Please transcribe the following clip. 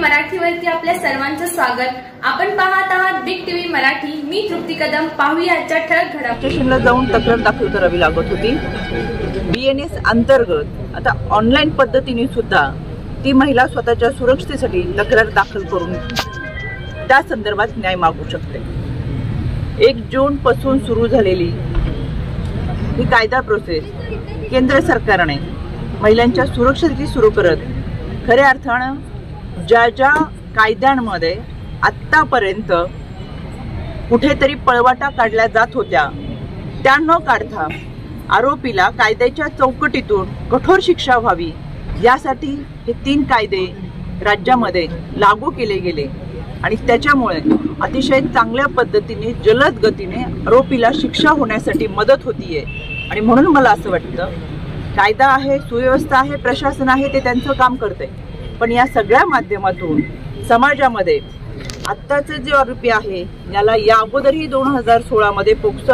मराठीवरती आपल्या सर्वांचं स्वागत। आपण पाहत आहात बिग टीव्ही मराठी। मी तृप्ती कदम। पाहूया आजच्या ठळक घडामोडी। स्टेशनला जाऊन तक्रार दाखल करावी लागत होती। BNS अंतर्गत आता ऑनलाईन पद्धतीने सुद्धा ती महिला स्वतःच्या सुरक्षेसाठी तक्रार दाखल करून त्या संदर्भात न्याय मागू शकते। 1 जून पासून सुरू झालेली ही कायदा प्रोसेस केंद्र सरकारने महिलांच्या सुरक्षेसाठी सुरू करत खऱ्या अर्थानं ज्या कायद्यांमध्ये आत्तापर्यंत कुठेतरी पळवाटा काढल्या जात होत्या त्या न काढता आरोपीला कायद्याच्या चौकटीतून कठोर शिक्षा व्हावी यासाठी हे 3 कायदे राज्यामध्ये लागू केले गेले आणि त्याच्यामुळे अतिशय चांगल्या पद्धतीने जलद गतीने आरोपीला शिक्षा होण्यासाठी मदत होतीये। आणि म्हणून मला असं वाटतं कायदा आहे, सुव्यवस्था आहे, प्रशासन आहे, ते त्यांचं काम करते, पण या सगळ्या माध्यमातून समाजामध्ये आत्ताचे जे आरोपी आहे याला या अगोदरही 2016 मध्ये पोक्सो